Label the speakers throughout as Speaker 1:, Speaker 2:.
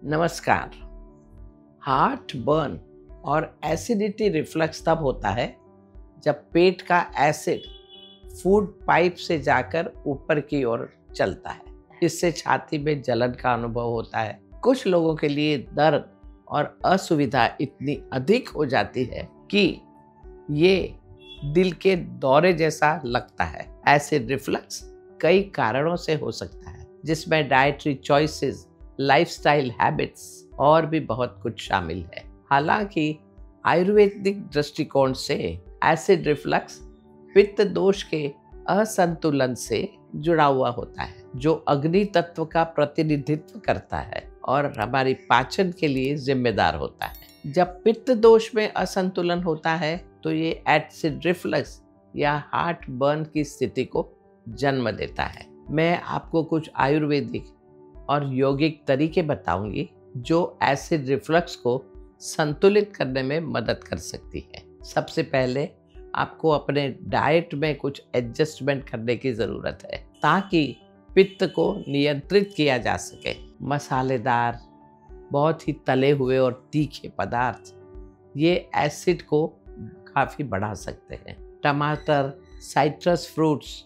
Speaker 1: नमस्कार। Heart burn और acidity reflux तब होता है जब पेट का एसिड फूड पाइप से जाकर ऊपर की ओर चलता है। इससे छाती में जलन का अनुभव होता है। कुछ लोगों के लिए दर्द और असुविधा इतनी अधिक हो जाती है कि ये दिल के दौरे जैसा लगता है। एसिड रिफ्लक्स कई कारणों से हो सकता है, जिसमें डाइटरी चॉइसेस, लाइफस्टाइल हैबिट्स और भी बहुत कुछ शामिल है। हालांकि आयुर्वेदिक दृष्टिकोण से एसिड रिफ्लक्स पित्त दोष के असंतुलन से जुड़ा हुआ होता है, जो अग्नि तत्व का प्रतिनिधित्व करता है और हमारी पाचन के लिए जिम्मेदार होता है। जब पित्त दोष में असंतुलन होता है तो ये एसिड रिफ्लक्स या हार्ट बर्न की स्थिति को जन्म देता है। मैं आपको कुछ आयुर्वेदिक और यौगिक तरीके बताऊंगी जो एसिड रिफ्लक्स को संतुलित करने में मदद कर सकती है। सबसे पहले आपको अपने डाइट में कुछ एडजस्टमेंट करने की ज़रूरत है ताकि पित्त को नियंत्रित किया जा सके। मसालेदार, बहुत ही तले हुए और तीखे पदार्थ ये एसिड को काफ़ी बढ़ा सकते हैं। टमाटर, साइट्रस फ्रूट्स,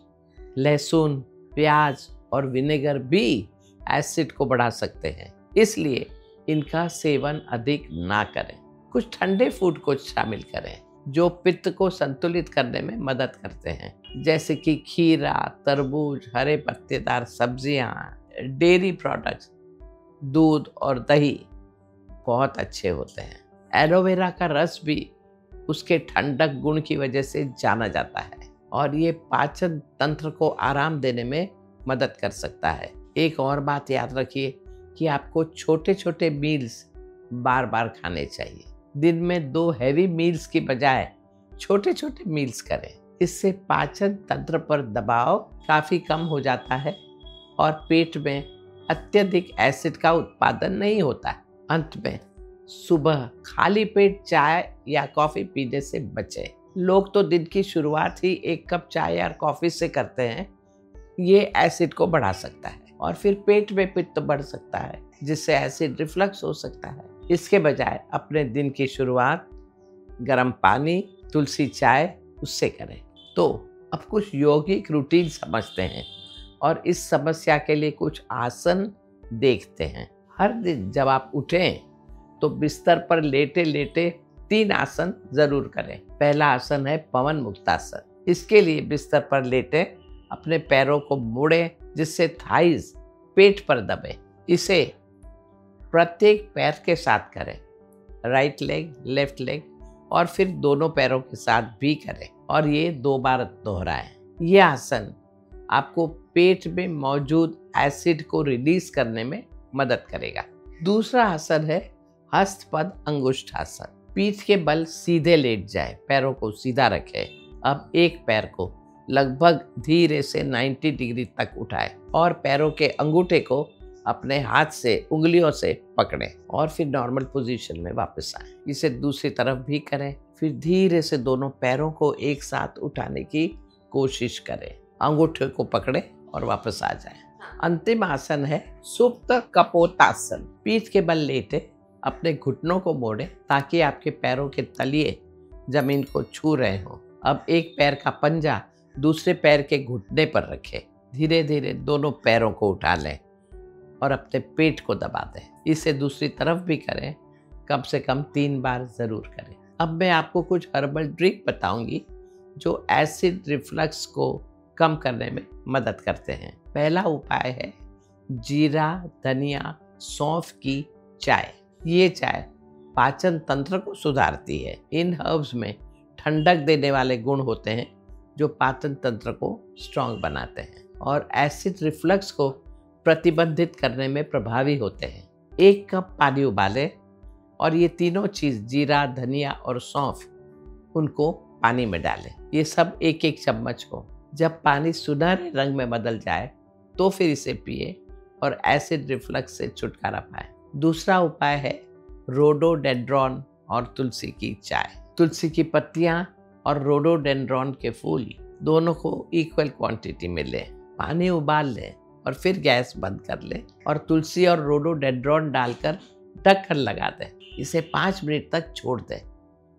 Speaker 1: लहसुन, प्याज और विनेगर भी एसिड को बढ़ा सकते हैं, इसलिए इनका सेवन अधिक ना करें। कुछ ठंडे फूड को शामिल करें जो पित्त को संतुलित करने में मदद करते हैं, जैसे कि खीरा, तरबूज, हरे पत्तेदार सब्जियां, डेयरी प्रोडक्ट्स, दूध और दही बहुत अच्छे होते हैं। एलोवेरा का रस भी उसके ठंडक गुण की वजह से जाना जाता है और ये पाचन तंत्र को आराम देने में मदद कर सकता है। एक और बात याद रखिए कि आपको छोटे छोटे मील्स बार बार खाने चाहिए। दिन में 2 हैवी मील्स की बजाय छोटे छोटे मील्स करें। इससे पाचन तंत्र पर दबाव काफ़ी कम हो जाता है और पेट में अत्यधिक एसिड का उत्पादन नहीं होता है। अंत में सुबह खाली पेट चाय या कॉफ़ी पीने से बचें। लोग तो दिन की शुरुआत ही 1 कप चाय या कॉफ़ी से करते हैं। ये एसिड को बढ़ा सकता है और फिर पेट में पित्त बढ़ सकता है, जिससे एसिड रिफ्लक्स हो सकता है। इसके बजाय अपने दिन की शुरुआत गर्म पानी, तुलसी चाय उससे करें। तो अब कुछ यौगिक रूटीन समझते हैं और इस समस्या के लिए कुछ आसन देखते हैं। हर दिन जब आप उठें तो बिस्तर पर लेटे लेटे 3 आसन जरूर करें। पहला आसन है पवन मुक्तासन। इसके लिए बिस्तर पर लेटे अपने पैरों को मोड़ें, जिससे थाइज पेट पर दबे। इसे प्रत्येक पैर के साथ करें, राइट लेग, लेफ्ट लेग, और फिर दोनों पैरों के साथ भी करें और ये 2 बार दोहराएं। यह आसन आपको पेट में मौजूद एसिड को रिलीज करने में मदद करेगा। दूसरा आसन है हस्तपद अंगुष्ठासन। पीठ के बल सीधे लेट जाए, पैरों को सीधा रखें। अब एक पैर को लगभग धीरे से 90 डिग्री तक उठाएं और पैरों के अंगूठे को अपने हाथ से उंगलियों से पकड़ें और फिर नॉर्मल पोजीशन में वापस आएं। इसे दूसरी तरफ भी करें। फिर धीरे से दोनों पैरों को एक साथ उठाने की कोशिश करें। अंगूठे को पकड़ें और वापस आ जाएं। अंतिम आसन है सुप्त कपोतासन। पीठ के बल लेटे अपने घुटनों को मोड़ें ताकि आपके पैरों के तलिए जमीन को छू रहे हों। अब एक पैर का पंजा दूसरे पैर के घुटने पर रखें। धीरे धीरे दोनों पैरों को उठा लें और अपने पेट को दबा दें। इसे दूसरी तरफ भी करें। कम से कम 3 बार ज़रूर करें। अब मैं आपको कुछ हर्बल ड्रिंक बताऊंगी जो एसिड रिफ्लक्स को कम करने में मदद करते हैं। पहला उपाय है जीरा, धनिया, सौंफ की चाय। ये चाय पाचन तंत्र को सुधारती है। इन हर्ब्स में ठंडक देने वाले गुण होते हैं जो पाचन तंत्र को स्ट्रॉन्ग बनाते हैं और एसिड रिफ्लक्स को प्रतिबंधित करने में प्रभावी होते हैं। 1 कप पानी उबालें और ये तीनों चीज़, जीरा, धनिया और सौंफ, उनको पानी में डालें। ये सब 1-1 चम्मच हो। जब पानी सुनहरे रंग में बदल जाए तो फिर इसे पिए और एसिड रिफ्लक्स से छुटकारा पाएं। दूसरा उपाय है रोडोडेंड्रॉन और तुलसी की चाय। तुलसी की पत्तियां और रोडोडेंड्रॉन के फूल दोनों को इक्वल क्वांटिटी में लें। पानी उबाल लें और फिर गैस बंद कर लें और तुलसी और रोडोडेंड्रॉन डालकर ढक्कन लगा दें। इसे 5 मिनट तक छोड़ दें,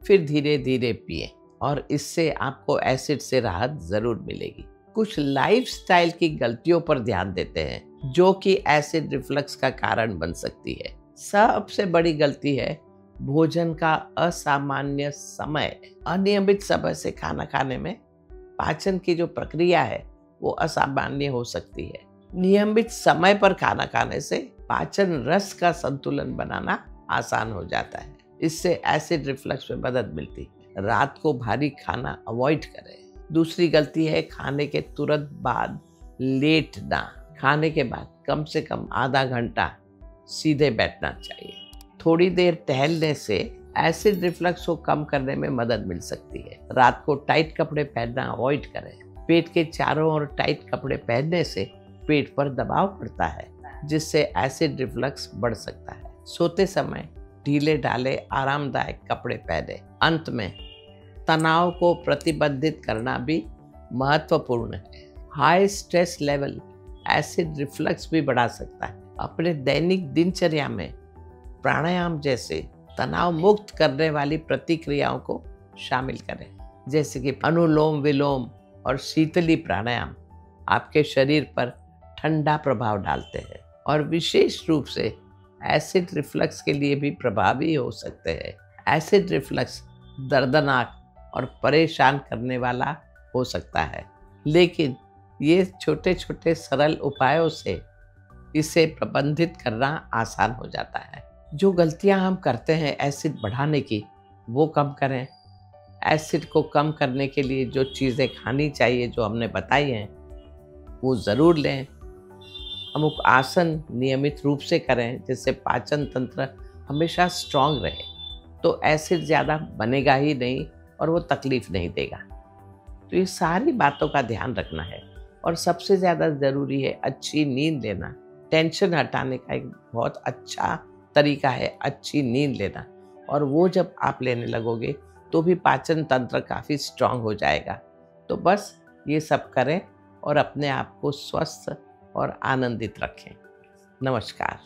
Speaker 1: फिर धीरे धीरे पिएं और इससे आपको एसिड से राहत ज़रूर मिलेगी। कुछ लाइफस्टाइल की गलतियों पर ध्यान देते हैं जो कि एसिड रिफ्लक्स का कारण बन सकती है। सबसे बड़ी गलती है भोजन का असामान्य समय। अनियमित समय से खाना खाने में पाचन की जो प्रक्रिया है वो असामान्य हो सकती है। नियमित समय पर खाना खाने से पाचन रस का संतुलन बनाना आसान हो जाता है। इससे एसिड रिफ्लक्स में मदद मिलती है। रात को भारी खाना अवॉइड करें। दूसरी गलती है खाने के तुरंत बाद लेटना। खाने के बाद कम से कम आधा घंटा सीधे बैठना चाहिए। थोड़ी देर टहलने से एसिड रिफ्लक्स को कम करने में मदद मिल सकती है। रात को टाइट कपड़े पहनना अवॉइड करें। पेट के चारों ओर टाइट कपड़े पहनने से पेट पर दबाव पड़ता है जिससे एसिड रिफ्लक्स बढ़ सकता है। सोते समय ढीले ढाले आरामदायक कपड़े पहने। अंत में तनाव को प्रतिबंधित करना भी महत्वपूर्ण है। High stress level acid reflux भी बढ़ा सकता है। अपने दैनिक दिनचर्या में प्राणायाम जैसे तनाव मुक्त करने वाली प्रतिक्रियाओं को शामिल करें, जैसे कि अनुलोम विलोम और शीतली प्राणायाम आपके शरीर पर ठंडा प्रभाव डालते हैं और विशेष रूप से एसिड रिफ्लक्स के लिए भी प्रभावी हो सकते हैं। एसिड रिफ्लक्स दर्दनाक और परेशान करने वाला हो सकता है, लेकिन ये छोटे छोटे सरल उपायों से इसे प्रबंधित करना आसान हो जाता है। जो गलतियां हम करते हैं एसिड बढ़ाने की, वो कम करें। एसिड को कम करने के लिए जो चीज़ें खानी चाहिए जो हमने बताई हैं वो ज़रूर लें। अमुक आसन नियमित रूप से करें जिससे पाचन तंत्र हमेशा स्ट्रांग रहे, तो एसिड ज़्यादा बनेगा ही नहीं और वो तकलीफ़ नहीं देगा। तो ये सारी बातों का ध्यान रखना है और सबसे ज़्यादा ज़रूरी है अच्छी नींद लेना। टेंशन हटाने का एक बहुत अच्छा तरीका है अच्छी नींद लेना, और वो जब आप लेने लगोगे तो भी पाचन तंत्र काफ़ी स्ट्रांग हो जाएगा। तो बस ये सब करें और अपने आप को स्वस्थ और आनंदित रखें। नमस्कार।